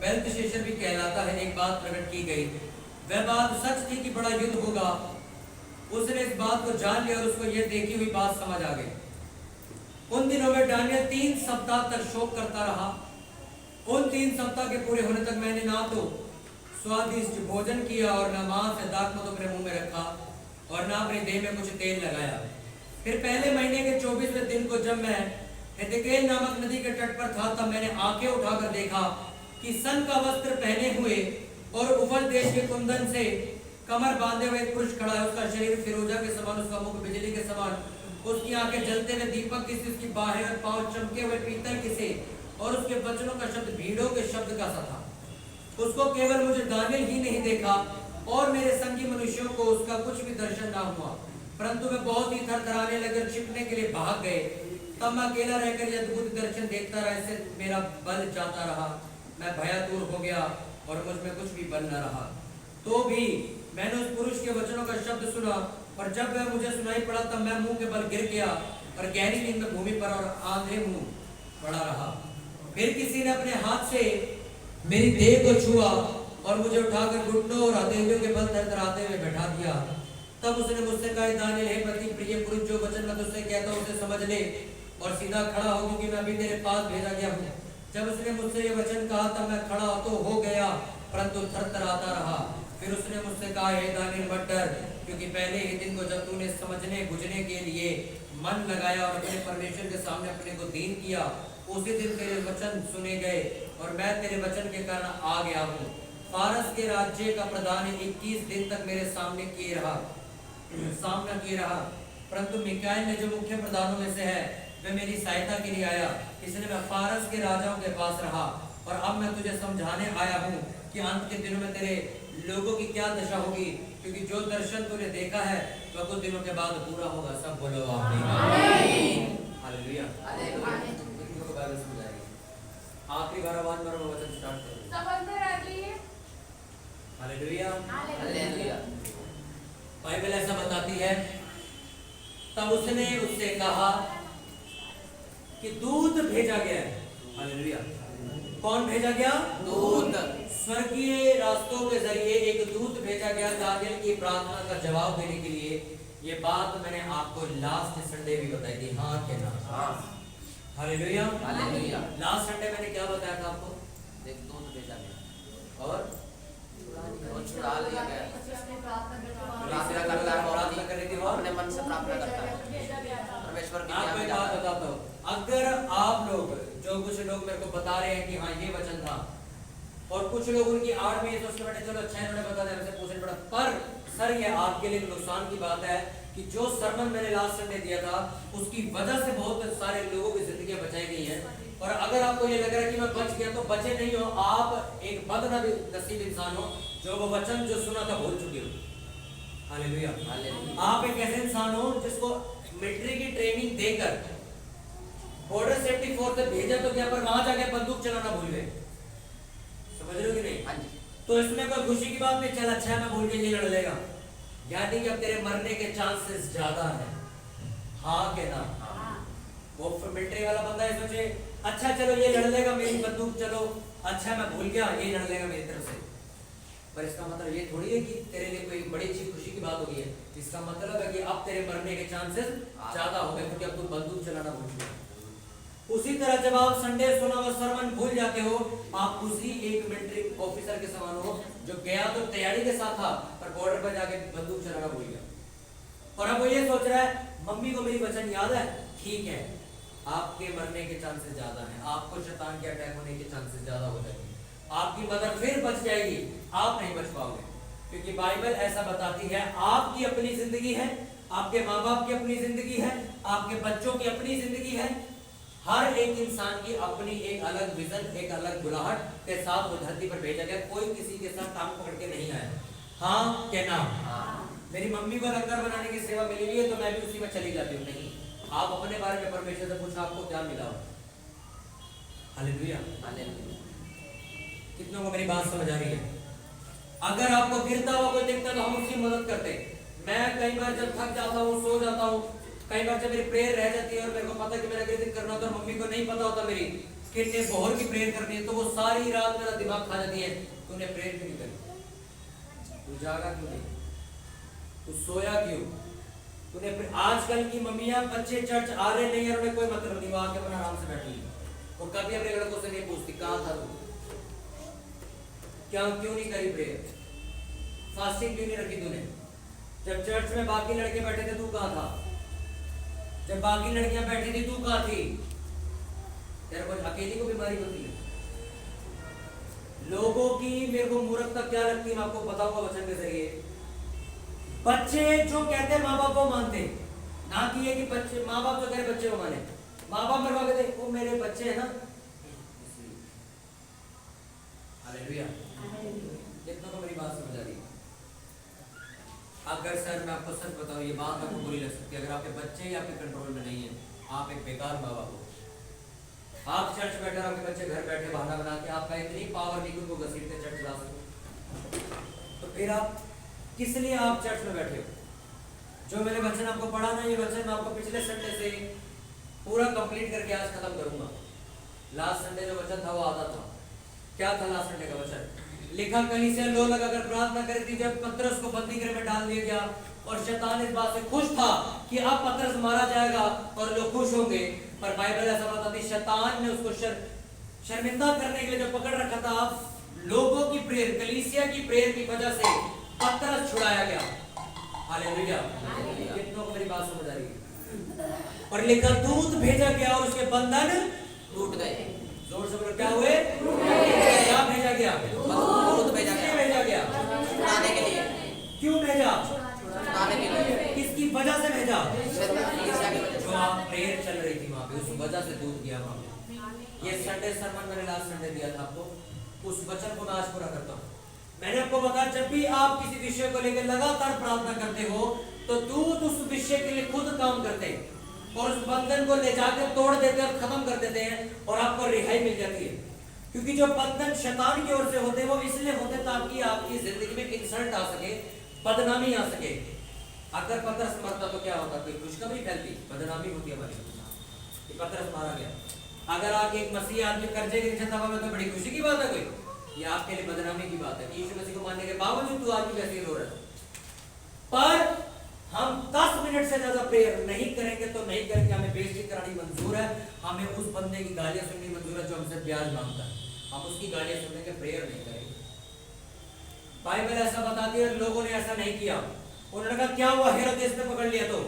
बेल्त शेषर भी कहलाता है, एक बात प्रकट की गई। वह बात सच थी कि बड़ा युद्ध होगा। उसने इस बात को जान लिया और उसको यह देखी हुई बात समझ आ गई। उन दिनों में दानियल 3 सप्ताह तक शोक करता रहा। उन 3 सप्ताह के पूरे होने तक मैंने ना तो स्वादिष्ट भोजन किया और ना मांस या दाखमधु अपने मुंह में रखा और ना अपने देह में कुछ तेल लगाया। फिर पहले महीने के 24वें दिन को जब मैं हिदकेल नामक नदी के तट पर था, तब मैंने आंखें उठाकर देखा कि सन का वस्त्र पहने हुए और उफल देश के कुंदन से कमर बांधे हुए एक पुरुष खड़ा है। उसका शरीर फिरोजा के समान, उसका मुख बिजली के समान, उसकी आंखें जलते हुए दीपक की सी, उसकी बाहें और पांव चमके हुए पीतल के से, और उसके वचनों का शब्द भीड़ों के शब्द का सा था। उसको केवल मुझे दानियल ही नहीं देखा और मेरे संगी मनुष्यों को उसका कुछ भी दर्शन ना हुआ, परंतु वे बहुत ही थरथराने लगे, छिपने के लिए भाग गए। तब मैं अकेला रहकर यह अद्भुत दर्शन देखता रहा। इससे मेरा बल जाता रहा, मैं भयातुर हो गया और मुझ में कुछ भी बल न रहा। तो भी मैंने उस पुरुष के वचनों का शब्द सुना, और जब वह मुझे सुनाई पड़ा तब मैं मुंह के बल गिर गया और गहरी नींद में भूमि पर और आंधे मुंह पड़ा रहा। फिर किसी ने अपने हाथ से मेरी देह को छुआ और मुझे उठाकर घुटनों और हथेलियों के बल थरथराते हुए बैठा दिया। तब उसने मुझसे कहा, दानियल, हे पति प्रिय पुरुष, जो वचन मैं तुझसे कहता हूं उसे समझ ले और सीधा खड़ा हो, क्योंकि मैं अभी तेरे पास भेजा गया हूँ। जब उसने मुझसे ये वचन कहा तब मैं खड़ा तो हो गया, परंतु थरथराता रहा। फिर उसने मुझसे कहा, हे दानियल, मत डर, क्योंकि पहले ही दिन को जब तूने समझने बुझने के लिए मन लगाया और अपने परमेश्वर के सामने अपने को दीन किया, उसी दिन तेरे वचन सुने गए और मैं तेरे वचन के कारण आ गया हूँ। फारस के राज्य का प्रधान 21 दिन तक मेरे सामना किए रहा, परंतु मिकाएल ने, जो मुख्य प्रधानों में से है, वह मेरी सहायता के लिए आया। इसलिए मैं फारस के राजाओं के पास रहा। और अब मैं तुझे समझाने आया हूँ कि अंत के दिनों में तेरे लोगों की क्या दशा होगी, क्योंकि जो दर्शन तूने देखा है वह कुछ दिनों के बाद पूरा होगा। सब बोलो आमीन। हालेलुया। आखिरी 12 वचन स्टार्ट करो। हालेलुया। बाइबल ऐसा बताती है, तब उसने उससे कहा कि दूत भेजा गया है। हालेलुया। कौन भेजा गया? दूत। स्वर्गीय रास्तों के जरिए एक दूत भेजा गया दानियल की प्रार्थना का जवाब देने के लिए। ये बात मैंने आपको लास्ट संडे भी बताई थी, हाँ के ना? हाँ। हालेलुया। हालेलुया। लास्ट संडे मैंने क्या बताया था आपको? एक दूत भेजा गया और छुड़ा लिया गया। प्रार्थना करने की और अपने मन से प्रार्थना करता है परमेश्वर की। आपको एक बात बताता हूँ, अगर आप लोग, जो कुछ लोग मेरे को बता रहे हैं कि हाँ ये वचन था, और कुछ लोग उनकी आड़ में ये सोचते बैठे चलो अच्छा इन्होंने बता दिया, वैसे पूछने पड़ा, पर सर ये आपके लिए नुकसान की बात है कि जो सरमन मैंने लास्ट संडे दिया था उसकी वजह से बहुत सारे लोगों की जिंदगियां बचाई गई हैं। और अगर आपको ये लग रहा है कि मैं बच गया, तो बचे नहीं हो, आप एक बदनसीब इंसान हो जो वो वचन जो सुना था भूल चुके हो। हालेलुया। आप एक ऐसे इंसान हो जिसको मिलिट्री की ट्रेनिंग देकर बॉर्डर सेफ्टी फोर्स से भेजा तो क्या, पर वहां जाके बंदूक चलाना भूल गए। समझ रहे हो कि नहीं? हाँ जी। तो इसमें कोई खुशी की बात नहीं, चल अच्छा मैं भूल के ये लड़ लेगा, यानी कि अब तेरे मरने के चांसेस ज्यादा है। हाँ के ना? वो मिलिट्री वाला बंदा है, सोचे अच्छा चलो ये लड़ लेगा मेरी बंदूक, चलो अच्छा मैं भूल गया ये लड़ लेगा मेरी तरफ से। पर इसका मतलब ये थोड़ी है कि तेरे लिए कोई बड़ी अच्छी खुशी की बात होगी है। इसका मतलब है कि अब तेरे मरने के चांसेस ज्यादा हो गए, क्योंकि अब तू बंदूक चलाना भूल गया। उसी तरह जब आप संडे सुना हुआ सरमन भूल जाते हो, आप उसी एक मिलिट्री ऑफिसर के समान हो जो गया तो तैयारी के साथ था, पर बॉर्डर पर जाके बंदूक चलाना भूल गया। और अब वो ये सोच रहा है मम्मी को मेरी वचन याद है, ठीक है, आपके मरने के चांसेस ज्यादा हैं, आपको शैतान के अटैक होने के चांसेस ज्यादा हो जाएंगे, आपकी मदर फिर बच जाएगी, आप नहीं बच पाओगे। क्योंकि बाइबल ऐसा बताती है, आपकी अपनी जिंदगी है, आपके माँ बाप की अपनी जिंदगी है, आपके बच्चों की अपनी जिंदगी है। हर एक इंसान की अपनी एक अलग विजन, एक अलग बुलाहट के साथ वो धरती पर भेजा गया। कोई किसी के साथ टांग पकड़ के नहीं आया। हाँ क्या नाम? मेरी मम्मी को लंगर बनाने की सेवा मिली हुई है तो मैं भी उसी में चली जाती हूँ। नहीं, आप अपने बारे में परमेश्वर से पूछो आपको क्या मिला हो। हालेलुया। कितनों को मेरी बात समझ आ रही है? अगर आपको गिरता हुआ कोई दिखता तो हम उसकी मदद करते। मैं कई बार जब थक जाता हूँ, सो जाता हूँ, कई बार जब मेरी प्रेयर रह जाती है और मेरे को पता कि मेरा गिरदिन करना होता है, मम्मी को नहीं पता होता मेरी कि ने बोहर की प्रेयर करनी है, तो वो सारी रात मेरा दिमाग खा जाती है, तूने प्रेयर क्यों नहीं करी, तू जागा क्यों नहीं, तू सोया क्यों, तूने। आजकल की मम्मियां बच्चे चर्च आ रहे नहीं है, उन्हें कोई मतलब नहीं, वो आके अपना आराम से बैठी है, वो कभी अपने लड़कों से नहीं पूछती कहाँ था तू, क्या क्यों नहीं करी प्रेयर, फास्टिंग क्यों नहीं रखी तूने, जब चर्च में बाकी लड़के बैठे थे तू कहाँ था, जब बाकी लड़कियां बैठी थी तू कहाँ थी, तेरे को अकेली को बीमारी होती है। लोगों की मेरे को मूर्खता क्या लगती है, मैं आपको बताऊंगा वचन के जरिए। बच्चे जो कहते हैं माँ बाप को मानते, ना कि ये कि बच्चे माँ बाप जो कह रहे बच्चे को माने, माँ बाप मेरे को कहते वो मेरे बच्चे है ना, हालेलुया, कितना को मेरी बात समझ आ रही है। अगर सर मैं आपको सच बताऊं, ये बात आपको बुरी लग सकती है, अगर आपके बच्चे ही आपके कंट्रोल में नहीं है, आप एक बेकार माँ बाप हो। आप चर्च बैठे, आपके बच्चे घर बैठे बहाना बना के, आपका इतनी पावर नहीं कि उनको घसीटते चर्च ला सको, तो फिर आप किस लिए आप चर्च में बैठे हो। जो मैंने वचन आपको पढ़ा ना, ये वचन मैं आपको पिछले संडे से पूरा कंप्लीट करके आज खत्म करूंगा। लास्ट संडे जो वचन था वो आधा था। क्या था लास्ट संडे का वचन? लिखा कलीसिया लो लगाकर प्रार्थना करी थी, जब पतरस को बंदी गृह में डाल दिया गया, और शैतान इस बात से खुश था कि अब पतरस मारा जाएगा और लोग खुश होंगे, पर बाइबल ऐसा बताती है शैतान ने उसको शर्मिंदा करने के लिए जो पकड़ रखा था, लोगों की प्रेयर, कलीसिया की प्रेयर की वजह से पतरस छुड़ाया गया। हालेलुया, कितनों को मेरी बात समझ आ रही है? और लिखा दूत भेजा गया और उसके बंधन टूट गए। जोर से बोलो, क्या हुए? क्या भेजा गया? दूत भेजा गया छुड़ाने के लिए। क्यों भेजा? छुड़ाने के लिए। किसकी वजह से भेजा? जो आप प्रेयर चल रही थी वहां पे, उस वजह से दूत गया वहां पे। ये संडे सरमन मैंने लास्ट संडे दिया था आपको, उस वचन को मैं आज पूरा करता हूँ। मैंने आपको बताया जब भी आप किसी विषय को लेकर लगातार प्रार्थना करते हो, तो दूत उस विषय के लिए खुद काम करते हैं और उस बंधन को ले जाकर तोड़ देते हैं और खत्म कर देते हैं, और आपको रिहाई मिल जाती है। क्योंकि जो बंधन शैतान की ओर से होते हैं वो इसलिए होते ताकि आपकी जिंदगी में इंसल्ट आ सके, बदनामी आ सके। अगर पतरस मरता तो क्या होता? कोई खुशखबरी फैलती, बदनामी होती हमारी कि पतरस मारा गया। अगर आके एक मसीह आदमी कर्जे के नीचे दबा में, तो बड़ी खुशी की बात है कोई? ये आपके लिए बदनामी की बात है। यीशु मसीह को मानने के बावजूद तू आज भी वैसे ही रो रहा है। पर हम 10 मिनट से ज्यादा प्रेयर नहीं करेंगे तो नहीं करेंगे, हमें बेइज्जती करानी मंजूर है, हमें उस बंदे की गालियां सुननी मंजूर है जो हमसे ब्याज मांगता है, हम उसकी गालियां सुनेंगे, प्रेयर नहीं करेंगे। बाइबल ऐसा बताती है, लोगों ने ऐसा नहीं किया। उन्होंने कहा क्या हुआ, हेरोदेस ने पकड़ लिया तो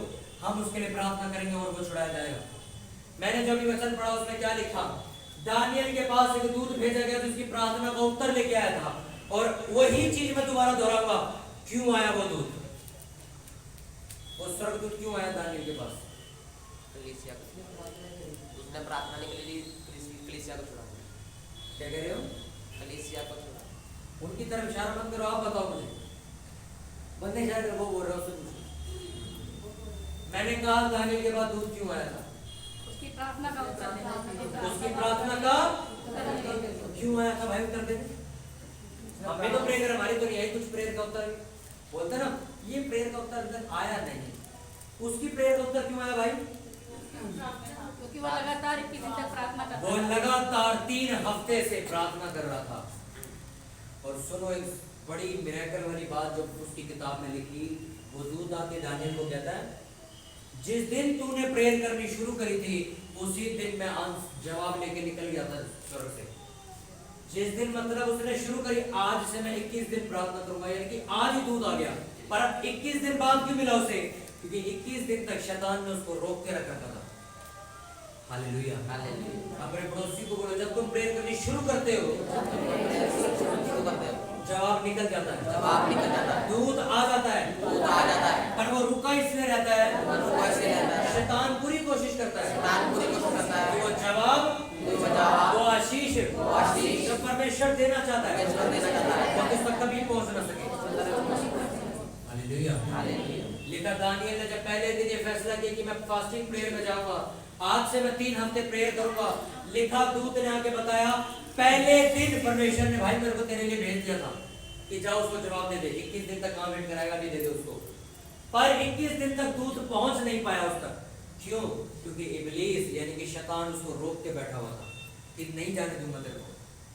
हम उसके लिए प्रार्थना करेंगे और वो छुड़ाया जाएगा। मैंने जो भी वचन पढ़ा उसमें क्या लिखा? दानियल के पास एक दूत भेजा गया, जिसकी प्रार्थना का उत्तर लेके आया था, और वही चीज मैं दोबारा दोहराऊंगा। क्यों आया वो दूत? वो स्वर्गदूत क्यों आया दानियल के पास? कलीसिया को, उसने प्रार्थना के लिए कलीसिया को छुड़ा। क्या कह रहे हो? कलीसिया को छुड़ा। उनकी तरफ इशारा मत करो, आप बताओ मुझे। बंदे शायद वो बोल रहे हो उससे। मैंने कहा दानियल के बाद दूत क्यों आया था? उसकी प्रार्थना का उत्तर देने। उसकी प्रार्थना का क्यों आया था भाई? उत्तर देने। हम भी तो प्रे कर, हमारी तो नहीं आई कुछ प्रेयर का उत्तर। बोलते ना ये प्रेयर का उत्तर आया नहीं, उसकी प्रेयर का उत्तर क्यों आया भाई? क्योंकि वो लगातार 21 दिन तक प्रार्थना कर रहा था। वो लगातार 3 हफ्ते से प्रार्थना कर रहा था। और सुनो एक बड़ी मिरेकल वाली बात जो उसकी किताब में लिखी। वो दूत आके दानियल को कहता है, जिस दिन तूने प्रेयर करनी शुरू करी थी उसी दिन मैं जवाब लेके निकल गया था स्वर्ग से। जिस दिन मतलब उसने शुरू करी, आज से मैं 21 दिन प्रार्थना करूंगा, यानी कि आज ही दूध आ गया। पर अब 21 दिन बाद क्यों मिला उसे? क्योंकि 21 दिन तक शैतान ने उसको रोक के रखा था। Hallelujah, hallelujah. अपने पड़ोसी को बोलो, जब तुम प्रेयर करनी शुरू करते हो जवाब निकल जाता है, जवाब निकल जाता है, दूध आ जाता है, दूध आ जाता है, पर वो रुका इसलिए रहता है, शैतान पूरी कोशिश करता है, शैतान पूरी कोशिश करता है, वो जवाब, वो आशीष जो परमेश्वर देना चाहता है वो उस तक कभी पहुंच ना सके। Hallelujah, hallelujah. लिखा दानियल ने जब पहले दिन ये फैसला किया कि मैं फास्टिंग प्रेयर में जाऊंगा, आज से मैं 3 हफ्ते प्रेयर करूंगा। लिखा दूत ने आके बताया, पहले दिन परमेश्वर ने भाई मेरे को तेरे लिए भेज दिया था कि जाओ उसको जवाब दे दे। 21 दिन तक कहां वेट कराएगा, भी दे दे उसको। पर 21 दिन तक दूत पहुंच नहीं पाया उस तक। क्यों? क्योंकि इब्लीस यानी कि शैतान उसको रोक के बैठा हुआ था कि नहीं जाने दूंगा तेरे को।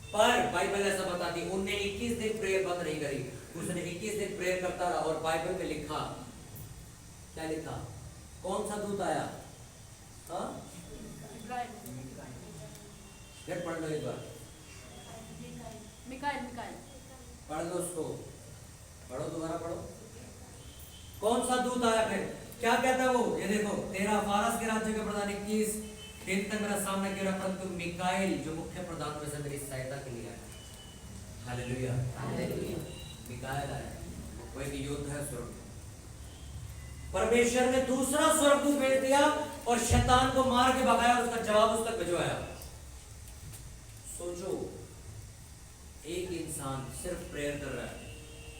पर बाइबल ऐसा बताती है, उनने 21 दिन प्रेयर बंद नहीं करी, उसने 21 दिन प्रेयर करता रहा। और बाइबल में लिखा, क्या लिखा, कौन सा दूत आया? हाँ, फिर पढ़ लो एक बार, मिकाएल पढ़ लो उसको, पढ़ो, दोबारा पढ़ो। कौन सा दूत आया? फिर क्या कहता है वो? ये देखो, तेरा फारस के राज्य का प्रधान 21 दिन तक मेरा सामना किया, परंतु मिकाएल जो मुख्य प्रधान में से मेरी सहायता के लिए आया। हालेलुया, मिकाएल आया, वो एक योद्धा है स्वर्ग। परमेश्वर ने दूसरा स्वर्गदूत भेज दिया और शैतान को मार के भगाया और उसका जवाब उस तक भिजवाया। सोचो, एक इंसान सिर्फ प्रेयर कर रहा है,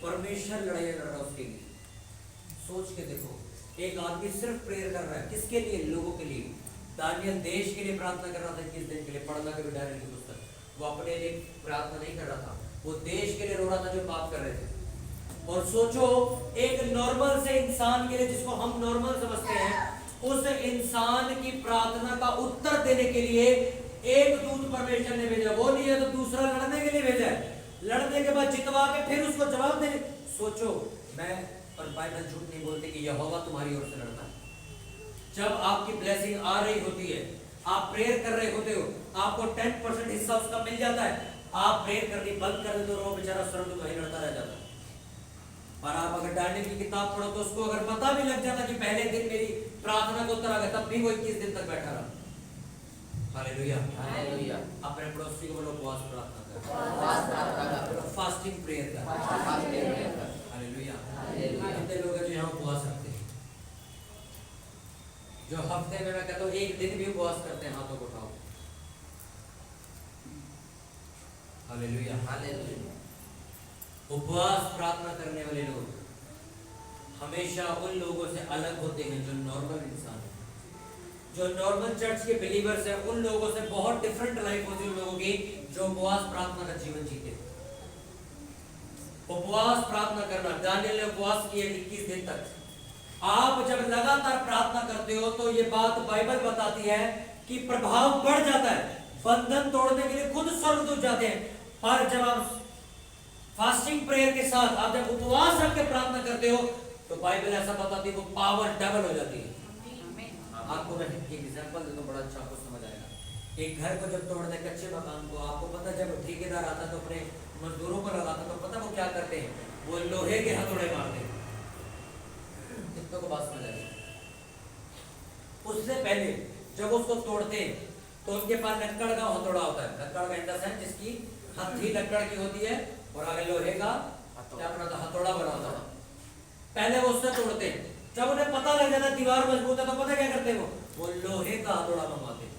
परमेश्वर लड़ाई लड़ रहा है उसके लिए। सोच के देखो, एक आदमी सिर्फ प्रेयर कर रहा है, किसके लिए? लोगों के लिए। दानियल देश के लिए प्रार्थना कर रहा था, किस दिन के लिए? पढ़ना कभी डायरी की पुस्तक। वो अपने लिए प्रार्थना नहीं कर रहा था, वो देश के लिए रो रहा था जो पाप कर रहे थे। और सोचो, एक नॉर्मल से इंसान के लिए, जिसको हम नॉर्मल समझते हैं, उस इंसान की प्रार्थना का उत्तर देने के लिए एक दूत परमेश्वर ने भेजा। वो नहीं है तो दूसरा लड़ने के लिए भेजा है, लड़ने के बाद जितवा के फिर उसको जवाब देने। सोचो, मैं और बाइबल झूठ नहीं बोलते कि यहोवा तुम्हारी ओर से लड़ता है। जब आपकी ब्लेसिंग आ रही होती है, आप प्रेयर कर रहे होते हो, आपको 10% हिस्सा उसका मिल जाता है, आप प्रेयर करनी बंद कर देते हो, वो बेचारा स्वर्ग वहीं लड़ता रह जाता है। और आप अगर दानियल की किताब पढ़ो तो उसको अगर पता भी लग जाता कि पहले दिन मेरी प्रार्थना को उत्तर आ गया, तब भी वो 21 दिन तक बैठा रहा। Hallelujah, hallelujah. अपने पड़ोसी को बोलो उपवास प्रार्थना उपवास प्रार्थना कर, फास्टिंग प्रेयर कर। हालेलुया। कितने लोग हैं जो यहाँ उपवास रखते हैं, जो हफ्ते में, मैं कहता हूँ एक दिन भी उपवास करते हैं? हाथों को उठाओ। Hallelujah, hallelujah. उपवास प्रार्थना करने वाले लोग हमेशा उन लोगों से अलग होते हैं जो नॉर्मल इंसान है। जो नॉर्मल चर्च के बिलीवर्स हैं, उन लोगों से बहुत डिफरेंट लाइफ होती है उन लोगों की जो उपवास प्रार्थना का जीवन जीते। उपवास प्रार्थना करना, दानियल ने उपवास किया 21 दिन तक। आप जब लगातार प्रार्थना करते हो तो ये बात बाइबल बताती है कि प्रभाव बढ़ जाता है, बंधन तोड़ने के लिए खुद स्वर्गदूत जाते हैं। पर जब आप फास्टिंग प्रेयर के साथ, आप जब उपवास रख के प्रार्थना करते हो, तो बाइबल ऐसा बताती है वो पावर डबल हो जाती है। आपको मैं एक एग्जांपल देता हूं, बड़ा अच्छा आपको समझ आएगा। एक घर को जब तोड़ते, कच्चे मकान को, आपको पता जब ठेकेदार आता तो अपने मजदूरों को लगाता तो पता वो क्या करते हैं? वो लोहे के हथौड़े मारते हैं। कितनों को बात समझ आएगी? उससे पहले जब उसको तोड़ते हैं तो उनके पास लक्कड़ का हथौड़ा होता है। लक्कड़ का इंडस है जिसकी हथी लक्कड़ की होती है और आगे लोहे का क्या बनाता, हथौड़ा बनाता है। पहले वो उससे तोड़ते हैं, जब उन्हें पता लग जाता है दीवार मजबूत है तो पता क्या करते हैं? वो लोहे का हथौड़ा मंगवाते हैं,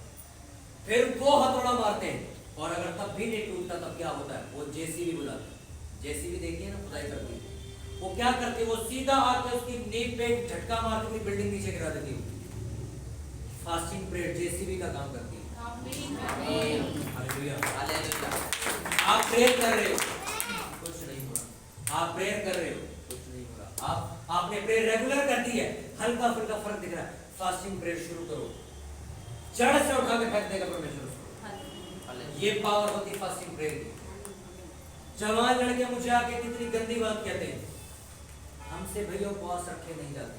फिर वो हथौड़ा मारते हैं। और अगर तब भी नहीं टूटता तब क्या होता है? वो जेसीबी बुलाते हैं। जेसीबी देखिए ना, खुदाई करती है। वो क्या करती है? वो सीधा आके उसकी नींव पे झटका मार के बिल्डिंग नीचे गिरा देती है। फास्टिंग प्रेयर जेसीबी का काम करती है। Hallelujah, hallelujah. आप प्रेयर कर रहे हो, कुछ नहीं हो रहा। आप प्रेयर कर रहे हो, कुछ नहीं हो रहा। आपने प्रेयर रेगुलर कर दी है, हल्का फुल्का फर्क दिख रहा है। फास्टिंग प्रेयर शुरू करो, जड़ से उठा के फेंक देगा परमेश्वर उसको। ये पावर होती है फास्टिंग प्रेयर की। जवान लड़के मुझे आके कितनी गंदी बात कहते हैं, हमसे भैया उपवास रखे नहीं जाते।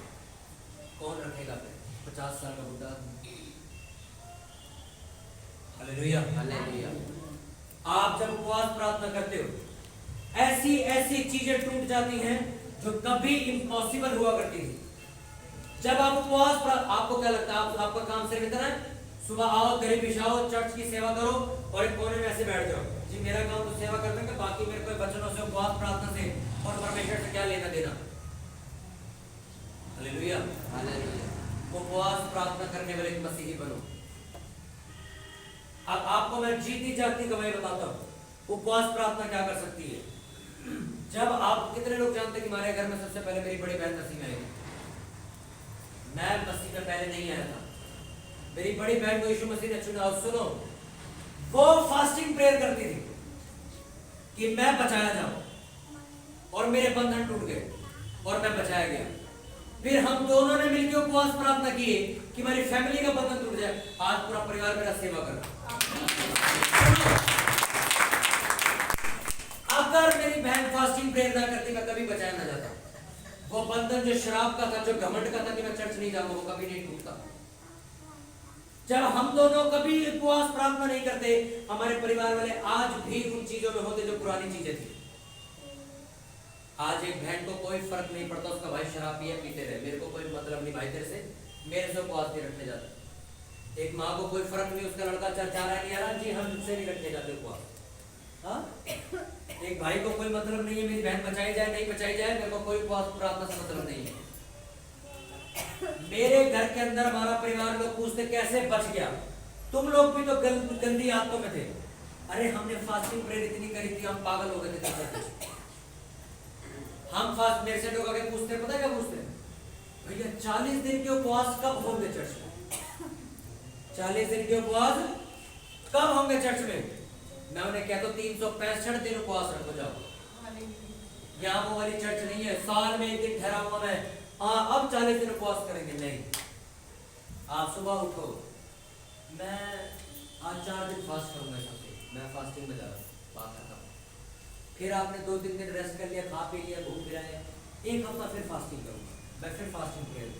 कौन रखेगा फिर? 50 साल का बुढ़ा। Hallelujah, hallelujah. आप जब उपवास प्रार्थना करते हो, ऐसी ऐसी चीजें टूट जाती हैं जो कभी इम्पॉसिबल हुआ करती थी। जब आप उपवास, आपको क्या लगता है? आपका काम सिर्फ इतना है, सुबह आओ, गरीब बिछाओ, चर्च की सेवा करो और एक कोने में ऐसे बैठ जाओ। जी मेरा काम तो सेवा करने का, बाकी मेरे को वचनों से, उपवास प्रार्थना से और परमेश्वर से क्या लेना देना। Hallelujah, hallelujah. उपवास प्रार्थना करने वाले एक मसीही बनो। अब आपको मैं जीती जागती गवाही बताता हूँ उपवास प्रार्थना क्या कर सकती है। जब आप, कितने लोग जानते हैं कि हमारे घर में सबसे पहले मेरी बड़ी बहन मसीह में आई? मैं मसीह में पहले नहीं आया था, मेरी बड़ी बहन को यीशु मसीह ने चुना। और सुनो, वो फास्टिंग प्रेयर करती थी कि मैं बचाया जाऊं, और मेरे बंधन टूट गए और मैं बचाया गया। फिर हम दोनों ने मिलकर उपवास प्रार्थना किए कि मेरी फैमिली का बंधन टूट जाए। आज पूरा परिवार मेरा सेवा कर रहा है। अगर मेरी बहन फास्टिंग प्रेयर ना करती, मैं कभी बचाया ना जाता। वो बंधन जो शराब का था, जो घमंड का था कि मैं चर्च नहीं जाऊंगा, वो कभी नहीं टूटता। जब हम दोनों कभी उपवास प्रार्थना नहीं करते, हमारे परिवार वाले आज भी उन चीजों में होते जो पुरानी चीजें थी। आज एक बहन को कोई फर्क नहीं पड़ता, उसका भाई शराब पिए पीते रहे, मेरे को कोई मतलब नहीं भाई तेरे से, मेरे से उपवास नहीं रखने जाते। एक माँ को कोई फर्क नहीं, उसका लड़का चर्च आ रहा है नहीं आ रहा, जी हम इनसे नहीं रखने जाते उपवास। हाँ, एक भाई को कोई मतलब नहीं है मेरी बहन बचाई जाए नहीं बचाई जाए, मेरे को कोई उपवास प्रार्थना से मतलब नहीं है। मेरे घर के अंदर हमारा परिवार लोग पूछते कैसे बच गया, तुम लोग भी तो गंदी आदतों में थे। अरे हमने फास्टिंग प्रेयर इतनी करी थी, हम पागल हो गए थे। हम फास्ट, मेरे से लोग आके पूछते हैं, पता है क्या पूछते हैं, भैया 40 दिन के उपवास कब होंगे चर्च में? 40 दिन के उपवास कब होंगे चर्च में? मैं उन्हें कहता हूं 365 दिन उपवास रखो जाओ। यहाँ वो वाली चर्च नहीं है, साल में एक दिन ठहरा हुआ मैं अब 40 दिन उपवास करेंगे, नहीं। आप सुबह उठो, मैं आज 4 दिन फास्ट करूंगा, सबसे मैं फास्टिंग में जा रहा हूँ, बात खत्म। फिर आपने 2-3 दिन रेस्ट कर लिया, खा पी लिया, घूम फिर आए, एक हफ्ता फिर फास्टिंग करूंगा, मैं फिर फास्टिंग प्रेयर।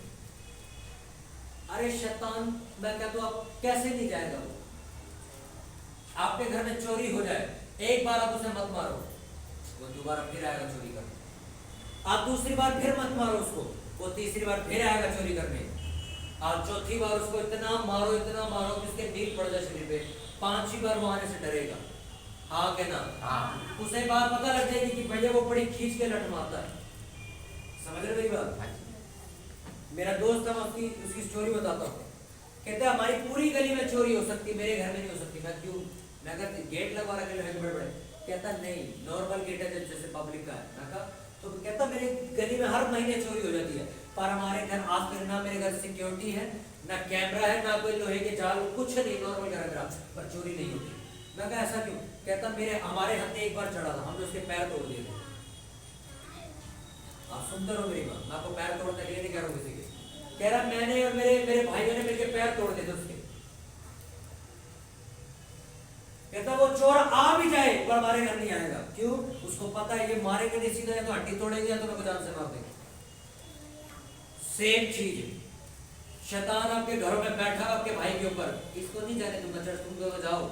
अरे शैतान, मैं कहता हूँ आप कैसे नहीं जाएगा वो? आपके घर में चोरी हो जाए, एक बार आप उसे मत मारो, वो दोबारा फिर आएगा चोरी करने। आप दूसरी बार फिर मत मारो उसको, वो तीसरी बार फिर आएगा चोरी करने। आप चौथी बार उसको इतना मारो कि उसके नील पड़ जाए शरीर पे, 5वीं बार वो आने से डरेगा। हाँ के ना? हाँ। उसे बात पता लग जाएगी कि भैया वो बड़ी खींच के लट मारता है। समझ रहे मेरी बात? मेरा दोस्त है, मैं उसकी स्टोरी बताता हूँ। कहते हैं हमारी पूरी गली में चोरी हो सकती, मेरे घर में नहीं हो सकती। मैं क्यों? मैं कहती गेट लगवा रखे हैं बड़े बड़े। कहता नहीं, नॉर्मल गेट है जैसे पब्लिक का है। मैं कहा तो कहता मेरे गली में हर महीने चोरी हो जाती है, पर हमारे घर आज तक ना मेरे घर सिक्योरिटी है, ना कैमरा है, ना कोई लोहे के जाल, कुछ नहीं, नॉर्मल घर है, पर चोरी नहीं होती। मैं कहा ऐसा क्यों? कहता हमारे हाथ एक बार चढ़ा था, हमने उसके पैर तोड़ दिए थे। आप सुनते रहो मेरी बात, मैं आपको पैर तोड़ने के लिए नहीं कह रहा हूँ किसी के। कह रहा मैंने और मेरे भाइयों ने मिलकर पैर तोड़ दिए थे उसके। कहता वो चोर आ भी जाए पर हमारे घर नहीं आएगा। क्यों? उसको पता है ये मारेंगे नहीं सीधा, या तो हड्डी तोड़ेंगे या तो मेरे को जान से मार देंगे। सेम चीज शैतान आपके घरों में बैठा आपके भाई के ऊपर, इसको नहीं जाने दूंगा चर्च, तुम दोनों जाओ,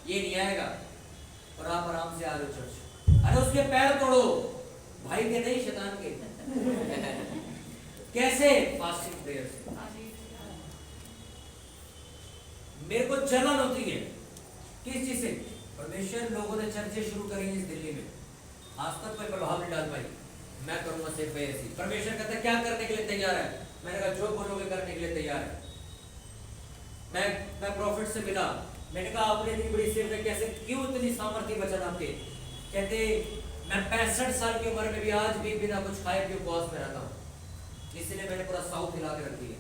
ये नहीं आएगा, और आप आराम से आ रहे हो चर्च। अरे उसके पैर तोड़ो, भाई के नहीं शैतान के। कैसे? फास्टिंग प्रेयर से। मेरे को जलन होती है किस चीज से? परमेश्वर लोगों ने चर्चे शुरू करी इस दिल्ली में, आज तक कोई प्रभाव नहीं डाल पाई। मैं करूंगा सिर्फ ऐसी। परमेश्वर कहता है क्या करने के लिए तैयार है? मैंने कहा जो बोलोगे करने के लिए तैयार है। मैं प्रॉफिट से मिला, मैंने कहा आपने इतनी बड़ी सेवा कैसे, क्यों इतनी सामर्थ्य वचन आपके? कहते मैं 65 साल की उम्र में भी आज भी बिना कुछ खाए पिए उपवास में रहता हूँ, इसलिए मैंने पूरा साउथ हिला के रख दिया।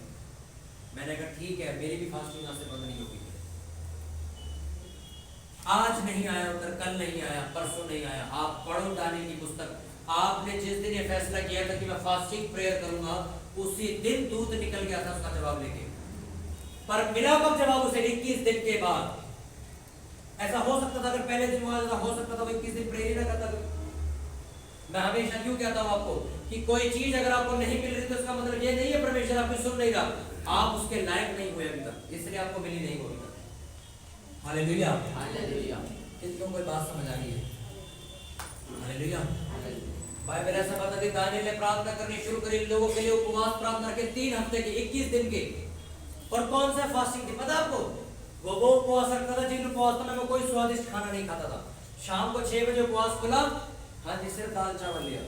मैंने कहा ठीक है, मेरी भी फास्टिंग आज से बंद नहीं होगी। आज नहीं आया उधर, कल नहीं आया, परसों नहीं आया। आप पढ़ो डाली की पुस्तक, आपने जिस दिन ये फैसला किया था कि मैं फास्टिंग प्रेयर करूंगा, उसी दिन दूत निकल गया था उसका जवाब लेके। पर मिला कब जवाब? उसे 21 दिन के बाद। ऐसा हो सकता था अगर पहले दिन हुआ, ऐसा हो सकता था वो 21 दिन प्रेयर ना करता। मैं हमेशा क्यों कहता हूं आपको कि कोई चीज अगर आपको नहीं मिल रही तो इसका मतलब ये नहीं है परमेश्वर आपको सुन नहीं रहा, आप उसके लायक नहीं हुए अभी तक, इसलिए आपको मिली नहीं होगी। Hallelujah, hallelujah. कितनों कोई बात समझ आ रही है? हालेलुया। बाइबल ऐसा बताता है दानियेल ने प्रार्थना करनी शुरू करी, लोगों के लिए उपवास प्रार्थना के 3 हफ्ते के 21 दिन के। और कौन सा फास्टिंग थी पता आपको? वो उपवास रखता था जिन उपवास में वो कोई स्वादिष्ट खाना नहीं खाता था। शाम को 6 बजे उपवास खुला, हाँ जी सिर्फ दाल चावल लिया,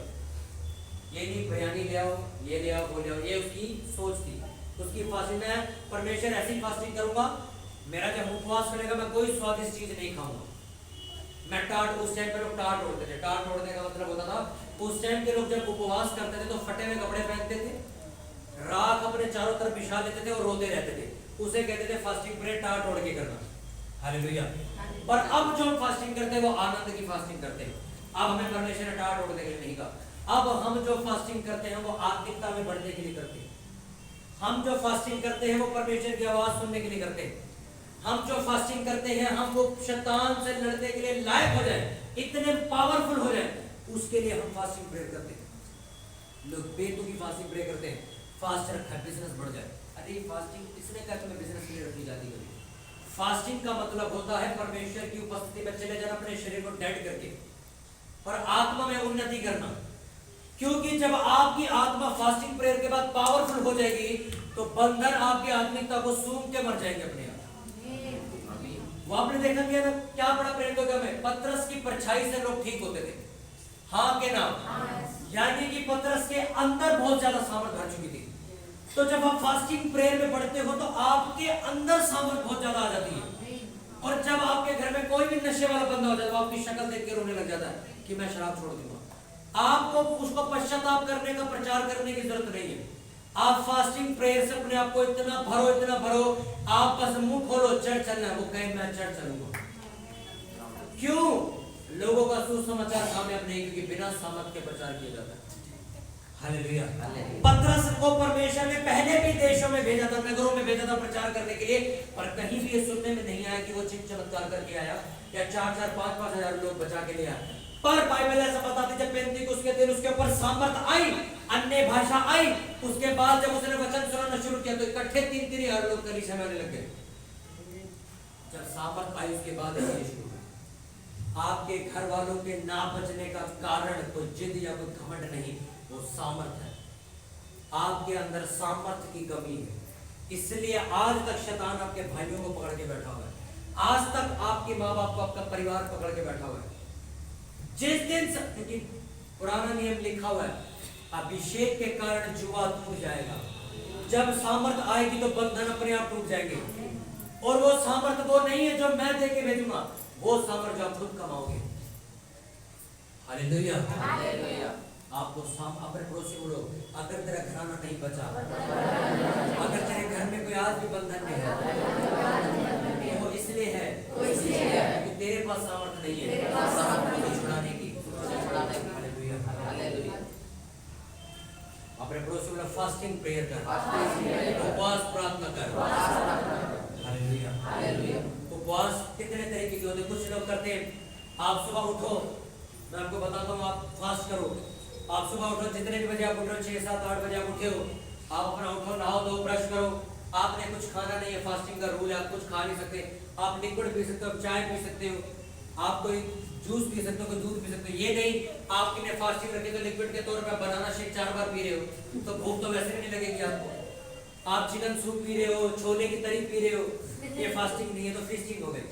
ये नहीं बिरयानी ले आओ, ये ले आओ, वो ले आओ, ये उसकी सोच थी। उसकी फास्टिंग में परमेश्वर ऐसी फास्टिंग करूंगा, मेरा जब उपवास करेगा मैं कोई स्वादिष्ट चीज नहीं खाऊंगा। मैं टाट, उस टाइम पे लोग टाट ओढ़ते थे। टाट ओढ़ने का मतलब होता था उस टाइम के लोग जब उपवास करते थे तो फटे हुए कपड़े पहनते थे, राख अपने चारों तरफ बिछा लेते थे और रोते रहते थे। उसे कहते थे फास्टिंग प्रेयर टाट ओढ़ के करना। हालेलुया। पर अब जो हम फास्टिंग करते हैं वो आनंद की फास्टिंग करते हैं। अब हमें परमेश्वर ने टाट ओढ़ने के लिए नहीं कहा। अब हम जो फास्टिंग करते हैं वो आत्मिकता में बढ़ने के लिए करते हैं। हम जो फास्टिंग करते हैं वो परमेश्वर की आवाज सुनने के लिए करते हैं। हम जो फास्टिंग करते हैं हम वो शैतान से लड़ने के लिए लायक हो जाए, इतने पावरफुल हो जाए, उसके लिए हम फास्टिंग प्रेयर करते हैं। लोग बेतुकी फास्टिंग प्रेयर करते हैं, फास्ट रखा बिजनेस बढ़ जाए। अरे फास्टिंग किसने कहा तुम्हें बिजनेस के लिए रखी जाती है? फास्टिंग का मतलब होता है परमेश्वर की उपस्थिति में चले जाना, अपने शरीर को डेड करके और आत्मा में उन्नति करना। क्योंकि जब आपकी आत्मा फास्टिंग प्रेयर के बाद पावरफुल हो जाएगी तो बंधन आपकी आत्मिकता को सूंघ के मर जाएंगे अपने आप। वो आपने देखा कि ना क्या बड़ा प्रेरित हो गया में पतरस की परछाई से लोग ठीक होते थे। हाँ के नाम, यानी कि पतरस के अंदर बहुत ज्यादा सामर्थ भर चुकी थी। तो जब आप फास्टिंग प्रेयर में पढ़ते हो तो आपके अंदर सामर्थ बहुत ज्यादा आ जाती है। और जब आपके घर में कोई भी नशे वाला बंदा हो जाता है तो आपकी शक्ल देख के रोने लग जाता है कि मैं शराब छोड़ दूंगा। आपको उसको पश्चाताप करने का प्रचार करने की जरूरत नहीं है। आप फास्टिंग प्रेयर से अपने आप को इतना भरो, आप बस मुंह खोलो, चर्च चलना है, वो कहे मैं चर्च चलूंगा। क्यों? लोगों का सुसमाचार कामयाब नहीं, क्योंकि बिना सामर्थ के प्रचार किया जाता है। हालेलुया। पतरस को परमेश्वर ने पहले भी देशों में भेजा था, नगरों में भेजा था प्रचार करने के लिए, पर कहीं भी ये सुनने में नहीं आया कि वो चिन्ह चमत्कार करके आया या 4-4, 5-5 हजार लोग बचा के ले आया। पर बाइबल ऐसा बताती है जब पेंतीकोस्त के दिन उसके ऊपर सामर्थ आई, अन्य भाषा आई, उसके बाद जब उसने वचन सुनाना शुरू किया तो इकट्ठे 3-3 हजार लोग कलीसिया में आने लगे। जब सामर्थ आई उसके बाद ये शुरू। आपके घर वालों के ना बचने का कारण कोई जिद या कोई घमंड नहीं, वो सामर्थ है। आपके अंदर सामर्थ की कमी है, इसलिए आज तक शैतान आपके भाइयों को पकड़ के बैठा हुआ है। आज तक आपके माँ बाप को, आपका परिवार पकड़ के बैठा हुआ है। जिस दिन, क्योंकि पुराना नियम लिखा हुआ है, अभिषेक के कारण जुआ टूट जाएगा। जब सामर्थ आएगी तो बंधन अपने आप टूट जाएंगे। और वो सामर्थ वो नहीं है जो मैं दे के भेजूंगा, वो सामर्थ जो आप खुद कमाओगे। हालेलुया। आपको अपने पड़ोसी बोलो, अगर तेरा घराना नहीं बचा, अगर तेरे घर में कोई आज भी बंधन नहीं है, वो इसलिए है कि तेरे पास सामर्थ नहीं है छुड़ाने की। अपने पड़ोसी बोलो फास्टिंग प्रेयर कर, उपवास प्रार्थना कर। हालेलुया। उपवास कितने तरीके के होते हैं। कुछ लोग करते हैं, आप सुबह उठो, मैं आपको बताता हूँ, आप फास्ट करो। आप सुबह उठो, जितने भी बजे आप उठ रहे हो, 6, 7, 8 बजे आप उठे हो, आप अपना उठो, नहाओ धो, ब्रश करो। आपने कुछ खाना नहीं है, फास्टिंग का रूल है, आप कुछ खा नहीं सकते। आप लिक्विड पी सकते हो, चाय पी सकते हो, आप कोई जूस पी सकते हो, कोई दूध पी सकते हो। ये नहीं आपने फास्टिंग रखी तो लिक्विड के तौर पर बनाना शेक 4 बार पी रहे हो तो भूख तो वैसे भी नहीं लगेगी आपको। आप चिकन सूप पी रहे हो, छोले की तरी पी रहे हो, ये फास्टिंग नहीं है, तो फीस्टिंग हो गई।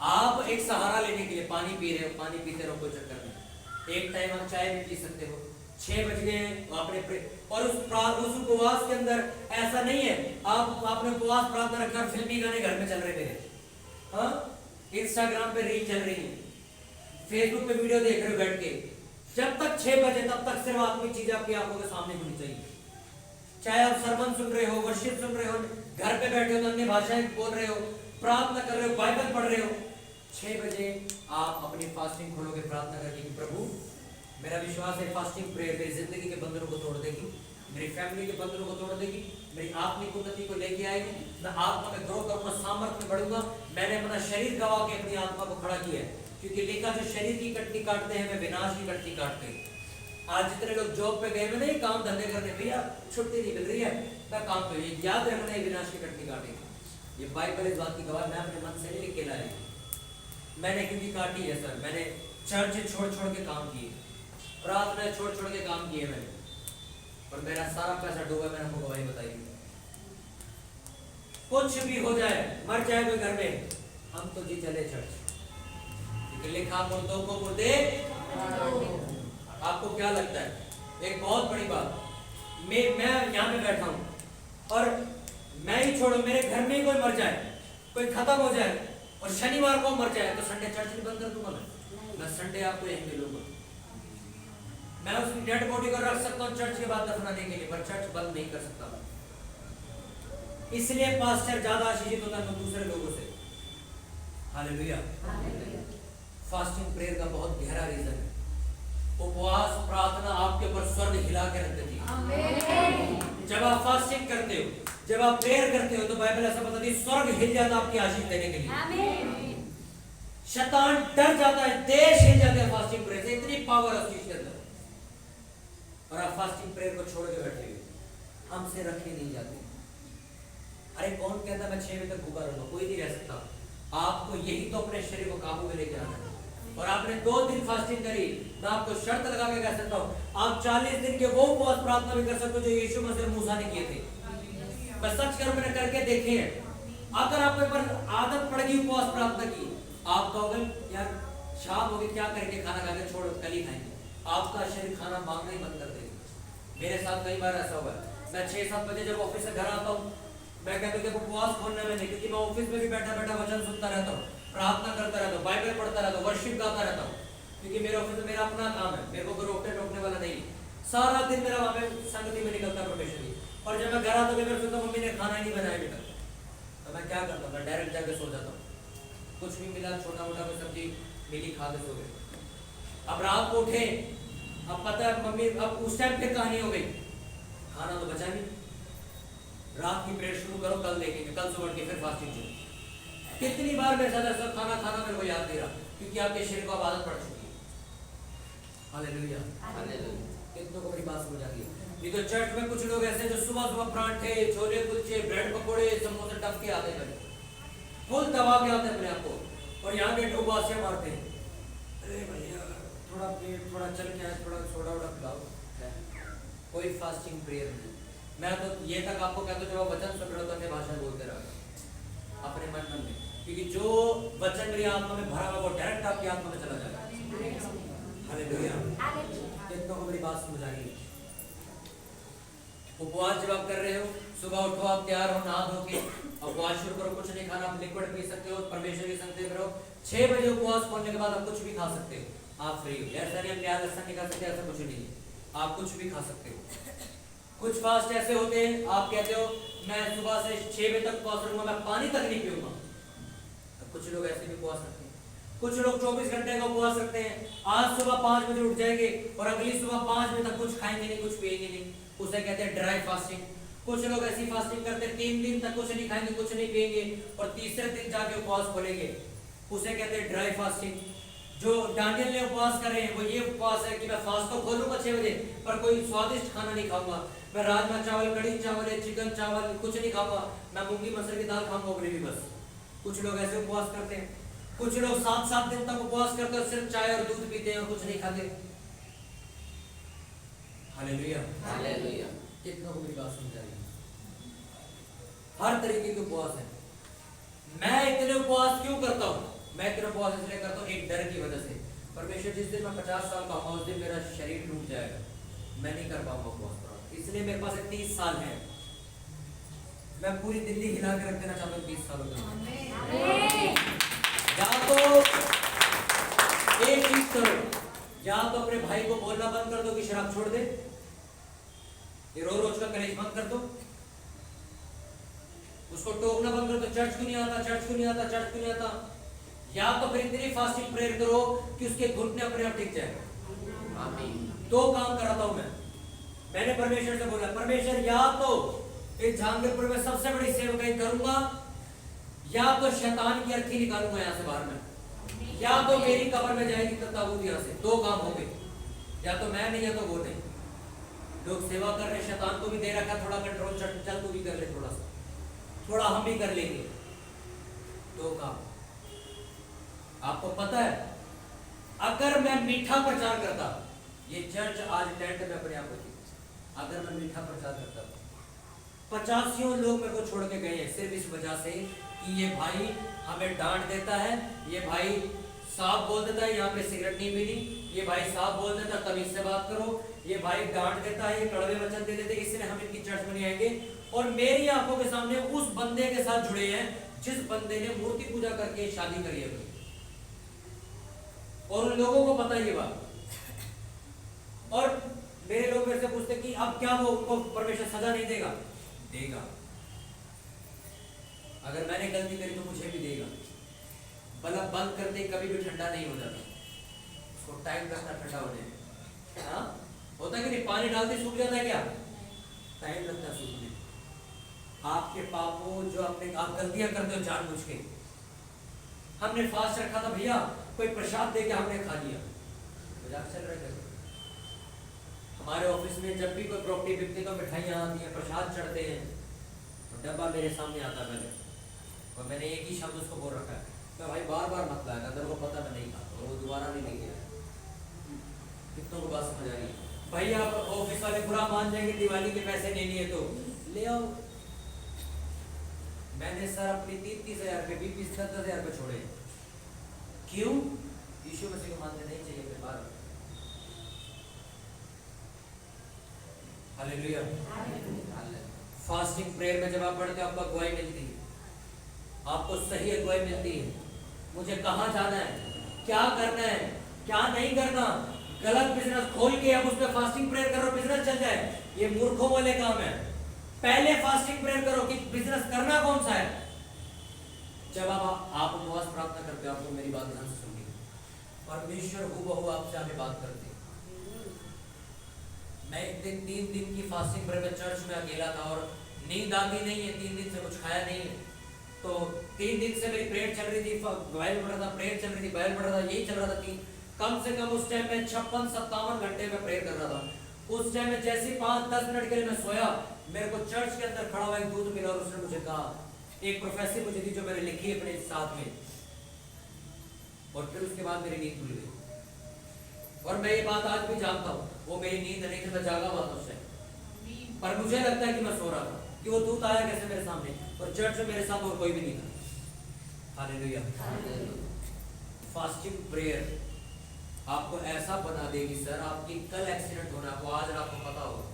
आप एक सहारा लेने के लिए पानी पी रहे हो, पानी पीते रहो, कोई चक्कर नहीं। एक टाइम आप चाय भी पी सकते हो। 6 बज गए आपने, और उस उपवास के अंदर ऐसा नहीं है आपने उपवास प्रार्थना रखा, फिल्मी गाने घर में चल रहे मेरे, हाँ, इंस्टाग्राम पे रील चल रही है, फेसबुक पे वीडियो देख रहे हो बैठ के। जब तक 6 बजे तब तक सिर्फ आत्मिक चीजें आपकी आंखों के सामने होनी चाहिए। चाहे आप सरमन सुन रहे हो, वर्शिप सुन रहे हो, घर पे बैठे हो तो अन्य भाषाएं बोल रहे हो, प्रार्थना कर रहे हो, बाइबल पढ़ रहे हो, 6 बजे आप अपनी फास्टिंग खोलोगे प्रार्थना करके कि प्रभु मेरा विश्वास है फास्टिंग प्रेयर मेरी जिंदगी के बंधनों को तोड़ देगी, मेरी फैमिली के बंधनों को तोड़ देगी, मेरी आत्मिक उन्नति को लेके आएगी, मैं आत्मा में ग्रो करूंगा, सामर्थ्य में बढ़ूंगा। मैंने अपना शरीर गवा के अपनी आत्मा को खड़ा किया है, क्योंकि लिखा जो शरीर की कटनी काटते हैं वे विनाश की कटनी काटते हैं। आज जितने लोग जॉब पे गए, नहीं काम धंधे करने, भैया छुट्टी नहीं मिल रही है, मैं काम पे, याद रखना है विनाश की कटनी काटेगी। ये बाइबल इस बात की गवाह, मैं अपने मन से नहीं लिख के लाया, मैंने क्योंकि काटी है सर। मैंने चर्च छोड़ छोड़ के काम किए, प्रार्थना छोड़ छोड़ के काम किए मैंने, और मेरा सारा पैसा डूबा। मैंने आपको गवाही बताई, कुछ भी हो जाए, मर जाए कोई घर में, हम तो जी चले चर्च, क्योंकि लिखा मुर्दों को मुर्दे। आपको क्या लगता है? एक बहुत बड़ी बात, मैं यहाँ पे बैठा हूँ और मैं ही छोड़ो, मेरे घर में ही कोई मर जाए, कोई खत्म हो जाए और शनिवार को मर जाए तो संडे चर्च नहीं बंद कर दूंगा मैं संडे आपको यहीं मिलूंगा। मैं उसकी डेड बॉडी को रख सकता हूँ चर्च के बाद दफनाने के लिए, पर चर्च बंद नहीं कर सकता। इसलिए पास्टर ज्यादा आशीषित होता है दूसरे लोगों से। हालेलुया। फास्टिंग प्रेयर का बहुत गहरा रीजन है। उपवास प्रार्थना आपके ऊपर स्वर्ग हिला के रख देती है। जब आप फास्टिंग करते हो, जब आप प्रेयर करते हो, तो बाइबल ऐसा बताती है स्वर्ग हिल जाता आपकी आशीष देने के लिए। शैतान डर जाता है, देश हिल जाते हैं फास्टिंग प्रेयर से, इतनी पावर है उस चीज के अंदर। और आप फास्टिंग प्रेयर को छोड़ के बैठे हुए, हमसे रखे नहीं जाते। अरे कौन कहता मैं 6 बजे तक भूखा रहूंगा? कोई नहीं रह सकता। आपको यही तो अपने शरीर को काबू में लेके आना है। और आपने 2 दिन फास्टिंग करी, मैं आपको शर्त लगा के कह सकता हूँ, आप 40 दिन के वो उपवास प्रार्थना भी कर सकते हो जो यीशु मसीह मूसा ने किए थे। मैं सच कर मैंने करके देखे हैं। अगर आपके ऊपर आदत पड़ गई उपवास प्रार्थना की, आप कहोगे यार शाम हो गई, क्या करेंगे, खाना खा के छोड़ो, कल ही खाएंगे। आपका शरीर खाना मांगना ही बंद कर देगा। मेरे साथ कई बार ऐसा हुआ है। मैं 6-7 बजे जब ऑफिस से घर आता हूँ, मैं कहता हूँ कि उपवास खोलने में नहीं, क्योंकि मैं ऑफिस में भी बैठा बैठा वचन सुनता रहता हूँ, प्रार्थना करता रहता हूँ, बाइबल पढ़ता रहता हूँ, वर्शिप गाता रहता हूँ। क्योंकि मेरे ऑफिस में मेरा अपना काम है, मेरे को कोई रोकने वाला नहीं। सारा दिन मेरा वहाँ पे संगति में निकलता है परमेश्वर की। और जब मैं घर आता हूँ, मैं सोचता हूँ मम्मी ने खाना ही नहीं बनाया अभी तक, तो मैं क्या करता हूँ, मैं डायरेक्ट जाके सो जाता हूँ। कुछ भी मिला, छोटा मोटा कोई सब्जी मिली, खा के सो गए। अब रात को उठे, अब पता है मम्मी, अब उस टाइम फिर कहानी हो गई, खाना तो बचा नहीं। रात की प्रेयर शुरू करो, कल देखेंगे, कल सुबह के फिर फास्टिंग शुरू। कितनी बार मेरे साथ ऐसा खाना खाना मेरे को याद नहीं रहा, क्योंकि आपके शरीर को आदत पड़ चुकी है। Hallelujah, hallelujah. कितनों को मेरी बात समझ आ गई? ये तो चर्च में कुछ लोग ऐसे जो सुबह सुबह परांठे, छोले कुलचे, ब्रेड पकोड़े, समोसे टप के आते हैं, फुल दबा के आते हैं अपने आप को, और यहाँ के डुबासियां मारते हैं। अरे भैया थोड़ा पेट थोड़ा चल के आए, थोड़ा सोडा वोडा पिलाओ। कोई फास्टिंग प्रेयर नहीं। मैं तो ये तक आपको कहता हूँ, जब आप वचन सुन रहे हो तो अन्य भाषा बोलते रहो अपने मन में, क्योंकि जो वचन मेरी आत्मा में भरा हुआ वो डायरेक्ट आपकी आत्मा में चला जाएगा। हालेलुया। कितनों को मेरी बात समझ आ रही है? उपवास जब आप कर रहे हो, सुबह उठो, आप तैयार हो, नहा धो के उपवास शुरू करो। कुछ नहीं खाना, आप लिक्विड पी सकते हो, परमेश्वर की संगति में रहो। 6 बजे उपवास खोलने के बाद आप कुछ भी खा सकते हो, आप फ्री हो। ऐसा नहीं हम न्याय दर्शन नहीं कर सकते, ऐसा कुछ नहीं है, आप कुछ भी खा सकते हो। कुछ फास्ट ऐसे होते हैं, आप कहते हो मैं सुबह से 6 बजे तक उपवास रखूंगा, मैं पानी तक नहीं पीऊंगा। कुछ लोग ऐसे भी उपवास रखते हैं। कुछ लोग 24 घंटे का उपवास रखते हैं। आज सुबह 5 बजे उठ जाएंगे और अगली सुबह 5 बजे तक कुछ खाएंगे नहीं, कुछ पिएंगे नहीं, उसे कहते हैं ड्राई फास्टिंग। कुछ लोग ऐसी फास्टिंग करते हैं, 3 दिन तक कुछ नहीं खाएंगे, कुछ नहीं पिएंगे, और तीसरे दिन जाके उपवास खोलेंगे, उसे कहते हैं ड्राई फास्टिंग। जो डानियल ने उपवास करे वो ये उपवास है कि मैं फास्ट तो खोलूंगा 6 बजे, पर कोई स्वादिष्ट खाना नहीं खाऊंगा, मैं राजमा चावल, कड़ी चावल, चिकन चावल कुछ नहीं खाऊंगा, मैं मूंगी मसर की दाल खाऊंगा ग्रेवी बस। कुछ लोग ऐसे उपवास करते हैं। कुछ लोग 7-7 दिन तक उपवास करते हैं, सिर्फ चाय और दूध पीते हैं और कुछ नहीं खाते। Hallelujah, hallelujah. कितनों को मेरी बात समझ आई? हर तरीके के उपवास है। मैं इतने उपवास क्यों करता हूँ? मैं इतने उपवास इसलिए करता हूँ, एक डर की वजह से। परमेश्वर जिस दिन मैं 50 साल का हूँ उस दिन मेरा शरीर टूट जाएगा, मैं नहीं कर पाऊंगा उपवास। इसलिए मेरे पास 30 साल है। मैं पूरी दिल्ली हिला के रख देना चाहता हूँ 30 सालों तक। या तो एक चीज करो, या तो अपने भाई को बोलना बंद कर दो कि शराब छोड़ दे, ये रोज का कलेश बंद कर दो, उसको टोकना बंद कर दो, चर्च क्यों नहीं आता, चर्च क्यों नहीं आता, चर्च क्यों नहीं आता। या तो फिर इतनी फास्टिंग प्रेयर करो कि उसके घुटने अपने आप टिक जाए। आमीन। 2 काम कराता हूं मैंने परमेश्वर से बोला, परमेश्वर या तो इस जहांगीरपुर में सबसे बड़ी सेवकाई करूंगा, या तो शैतान की अर्थी निकालूंगा यहाँ से बाहर में, या तो मेरी कब्र में जाएगी ताबूत यहाँ से। 2 काम हो गए, या तो मैं नहीं, या तो वो नहीं। लोग सेवा कर रहे, शैतान को भी दे रखा थोड़ा कंट्रोल, चल तू भी कर ले थोड़ा सा, थोड़ा हम भी कर लेंगे। 2 काम। आपको पता है, अगर मैं मीठा प्रचार करता, ये चर्च आज टेंट में अपने आप होती, अगर मैं मीठा प्रचार करता, 85 लोग मेरे को छोड़ के गए हैं सिर्फ इस वजह से कि ये भाई हमें डांट देता है, ये भाई साफ बोल देता है यहाँ पे सिगरेट नहीं पीनी, ये भाई साफ बोल देता है तमीज से बात करो, ये भाई डांट देता है, ये कड़वे वचन दे देते, इसलिए हम इनकी चर्च में नहीं आएंगे। और मेरी आंखों के सामने उस बंदे के साथ जुड़े हैं जिस बंदे ने मूर्ति पूजा करके शादी करी है, और उन लोगों को पता ये बात। और मेरे लोग मेरे से पूछते कि अब क्या वो उनको परमेश्वर सजा नहीं देगा? देगा। अगर मैंने गलती करी तो मुझे भी देगा। बल्ब बंद करते कभी भी ठंडा नहीं हो जाता, उसको टाइम रखना ठंडा होने। हाँ? होता कि नहीं, पानी डालते सूख जाता है क्या? टाइम लगता है सूखने। आपके पापों जो अपने आप गलतियां करते हो जानबूझ के। हमने फास्ट रखा था भैया, कोई प्रसाद दे के हमने खा लिया, मजाक चल रहा है। हमारे ऑफिस में जब भी कोई प्रॉपर्टी बिकती तो मिठाइयाँ आती हैं, प्रसाद चढ़ते हैं, और डब्बा मेरे सामने आता है पहले, और मैंने एक ही शब्द उसको बोल रखा है, मैं भाई बार बार मत लाया, तेरे को पता मैं नहीं खाता, और वो दोबारा नहीं लेके आया। कितनों को बात समझ आ रही है? भाई आप ऑफिस वाले बुरा मान जाएंगे, दिवाली के पैसे नहीं लिए तो ले आओ। मैंने सर अपनी 30,000 रुपये 20,000 रुपये छोड़े। क्यों? यीशु मसीह को मानते नहीं चाहिए अपने बार। हालेलुया। फास्टिंग प्रेयर में जब आप पढ़ते हो आपको अगुवाई मिलती है, आपको सही अगुवाई मिलती है। मुझे कहाँ जाना है, क्या करना है, क्या नहीं करना। गलत बिजनेस खोल के अब उसमें फास्टिंग प्रेयर करो, बिजनेस चल जाए, ये मूर्खों वाले काम है। पहले फास्टिंग प्रेयर करो कि बिजनेस करना कौन सा है। जब आप उपवास प्रार्थना करते हो, आपको मेरी बात ध्यान से सुनिए, परमेश्वर हूबहू आपसे आगे बात करते। मैं एक दिन 3 दिन की फास्टिंग प्रेयर में चर्च में अकेला था और नींद आती नहीं है, 3 दिन से कुछ खाया नहीं है, तो 3 दिन से मेरी प्रेयर चल रही थी, बाइबल पढ़ रहा था, प्रेयर चल रही थी, बाइबल पढ़ रहा था, यही चल रहा था। कम से कम उस टाइम में 56-57 घंटे में प्रेयर कर रहा था। उस टाइम में जैसे 5-10 मिनट के लिए मैं सोया, मेरे को चर्च के अंदर खड़ा हुआ एक दूध मिला और उसने मुझे कहा, एक प्रोफेसर मुझे दी जो मैंने लिखी है अपने साथ में, और फिर उसके बाद मेरी नींद खुल गई। और मैं ये बात आज भी जानता हूँ, वो मेरी नींद नहीं थी, मैं जागा हुआ था उस टाइम, पर मुझे लगता है कि मैं सो रहा था कि वो दूध आया कैसे मेरे सामने, और चर्च में मेरे साथ और कोई भी नहीं था। हालेलुया। फास्टिंग प्रेयर आपको ऐसा बना देगी सर, आपकी कल एक्सीडेंट होना, आपको आज रात को पता होगा,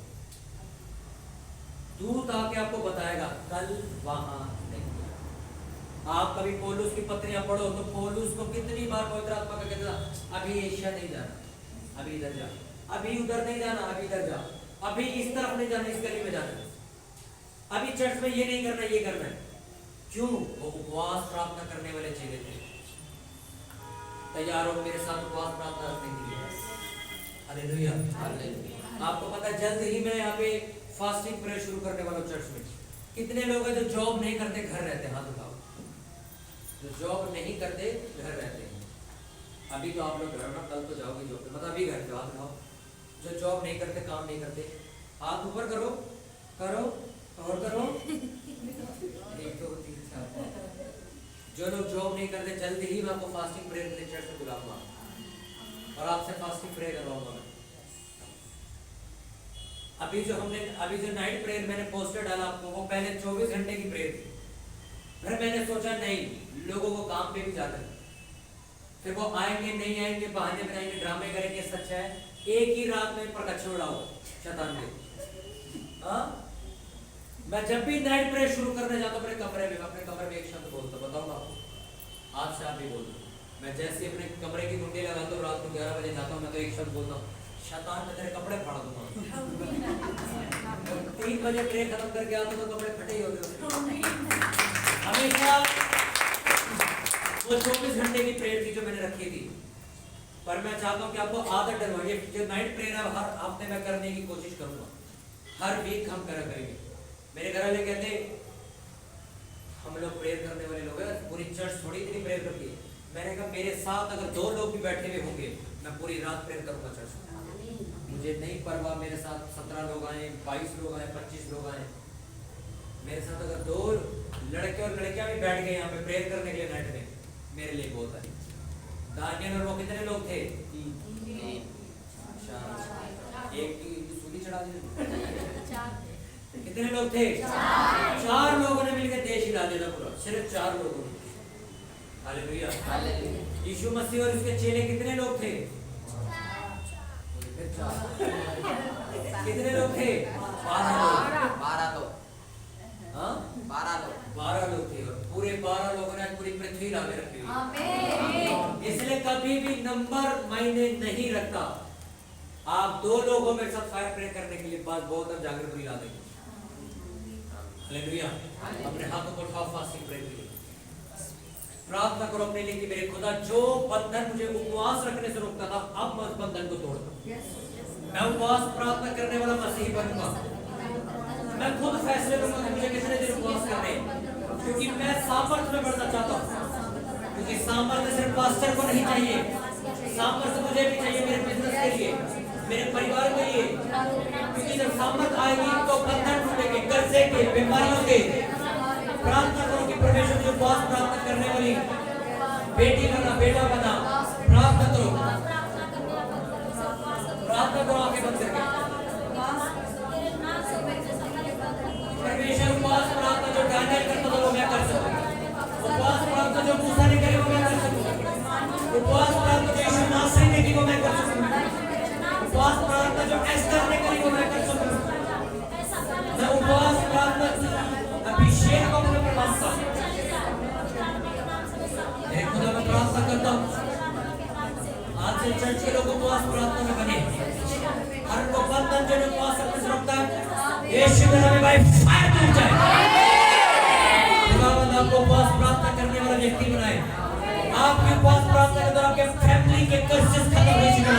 दूत आके आपको बताएगा कल वहां नहीं। आप कभी पौलुस की पत्रियां पढ़ो तो पौलुस को कितनी बार पवित्र आत्मा का कहता था, अभी एशिया नहीं जाना, अभी इधर जा, अभी उधर नहीं जाना, अभी इधर जा, अभी इस तरफ नहीं जाना, इस गली में जाना, अभी चर्च में ये नहीं करना, ये करना है। क्यों? वो उपवास प्रार्थना करने वाले चेले थे। तैयार हो मेरे साथ उपवास प्रार्थना रखने के लिए? हालेलुया। आपको पता है जल्द ही मैं यहाँ पे फास्टिंग प्रेयर शुरू करने वाला हूँ चर्च में। कितने लोग हैं जो जॉब नहीं करते, घर रहते हैं? हाथ उठाओ। जो जॉब नहीं करते, घर रहते हैं। अभी तो आप लोग घर में, कल तो जाओगे जॉब पे, मतलब अभी घर पे हाथ उठाओ। जो जॉब नहीं करते, काम नहीं करते, हाथ ऊपर करो, करो और करो। 1 2 3 4। जो लोग जॉब नहीं करते, जल्दी ही मैं आपको फास्टिंग प्रेयर के लिए चर्च में बुलाऊंगा और आपसे फास्टिंग प्रेयर करवाऊंगा मैं। अभी जो नाइट प्रेयर मैंने पोस्टर डाला आपको, वो पहले 24 घंटे की प्रेयर थी। फिर मैंने सोचा नहीं, लोगों को काम पे भी जाना है, फिर वो आएंगे नहीं आएंगे, बहाने बनाएंगे, ड्रामे करेंगे, सच है एक ही रात में प्रकाश उड़ाओ शैतान के। हाँ, मैं जब भी नाइट प्रेयर शुरू करने जाता हूँ अपने कमरे में एक शब्द बोलता हूँ, बताऊंगा आपको, आज से आप भी बोल दो। मैं जैसे अपने कमरे की कुंडी लगाता हूँ, रात को 11 बजे जाता हूँ, मैं तो एक शब्द बोलता हूँ, शैतान मैं तेरे कपड़े फाड़ दूंगा। 3 बजे प्रेयर खत्म करके आता हूँ तो कपड़े फटे ही होते। हमेशा वो 24 घंटे की प्रेयर थी जो मैंने रखी थी, पर मैं चाहता हूँ कि आपको आदत डलवाओ। ये जो नाइट प्रेयर है हर हफ्ते मैं करने की कोशिश करूंगा, हर वीक हम करेंगे। मेरे घर वाले कहते हम लोग प्रेयर करने वाले लोग हैं, पूरी चर्च थोड़ी इतनी प्रेयर करती है। मैंने कहा मेरे साथ अगर 2 लोग भी बैठे हुए होंगे, मैं पूरी रात प्रेयर करूंगा चर्च में। मुझे नहीं परवाह, मेरे साथ 17 लोग आए, 22 लोग आए, 25 लोग आए, मेरे साथ अगर 2 लड़के और लड़कियां भी बैठ गए यहाँ पे प्रेयर करने के लिए नाइट में, मेरे लिए बहुत है। दानियल और वो कितने लोग थे? 4। एक की सूली चढ़ा दी। कितने लोग थे? 4 लोगों ने मिलकर देश हिला दिया पूरा, सिर्फ 4 लोगों ने। हालेलुया। यीशु मसीह और उसके चेले कितने लोग थे? 4। कितने लोग थे? 12 लोग। हाँ, 12 लोग थे और पूरे 12 लोगों ने पूरी पृथ्वी हिला के रखी हुई। इसलिए कभी भी नंबर मायने नहीं रखता। आप 2 लोग हो मेरे साथ फायर प्रे करने के लिए, बात बहुत अब जागृत हिला देंगे। हालेलुया। अपने हाथों को उठाओ, फास्टिंग प्रे के लिए प्रार्थना करो अपने लिए कि मेरे खुदा जो बंधन मुझे उपवास रखने से रोकता था, अब मैं उस बंधन को तोड़ता हूं। मैं उपवास प्रार्थना करने वाला मसीही बनूंगा। मैं खुद फैसले लूंगा कि मुझे कितने दिन उपवास करने हैं, क्योंकि मैं सामर्थ्य में बढ़ना चाहता हूँ। क्योंकि सामर्थ्य सिर्फ पास्टर को नहीं चाहिए, सामर्थ्य मुझे भी चाहिए, मेरे बिजनेस के लिए, मेरे परिवार के लिए। क्योंकि जब सामर्थ्य आएगी तो बंधन टूटेंगे, कर्जे के, बीमारियों के। प्रार्थना करो कि परमेश्वर मुझे उपवास प्रार्थना करने वाली बेटी बना, बेटा बना। प्रार्थना करो, प्रार्थना करो आंखें बंद करके। परमेश्वर उपवास प्रार्थना जो दानियल करता था वो मैं कर सकूं। उपवास प्रार्थना जो मूसा ने करी वो मैं कर सकूं। उपवास प्रार्थना जो यीशु नासरी ने की वो मैं कर सकूं। उपवास प्रार्थना जो एस्तर ने करी वो मैं कर सकूं। मैं उपवास प्रार्थना अभिषेक को अपने ऊपर मांगता हूं। मेरे खुदा मैं प्रार्थना करता हूं आज से चर्च के लोग उपवास प्रार्थना में बने। हर को बंधन जो उपवास अपने से रखता है यीशु के नाम में भाई फायर टूट जाए। खुदावंद आपको उपवास प्रार्थना करने वाला व्यक्ति बनाए। आपकी उपवास प्रार्थना के द्वारा आपके फैमिली के कर्जेस खत्म हो जाए।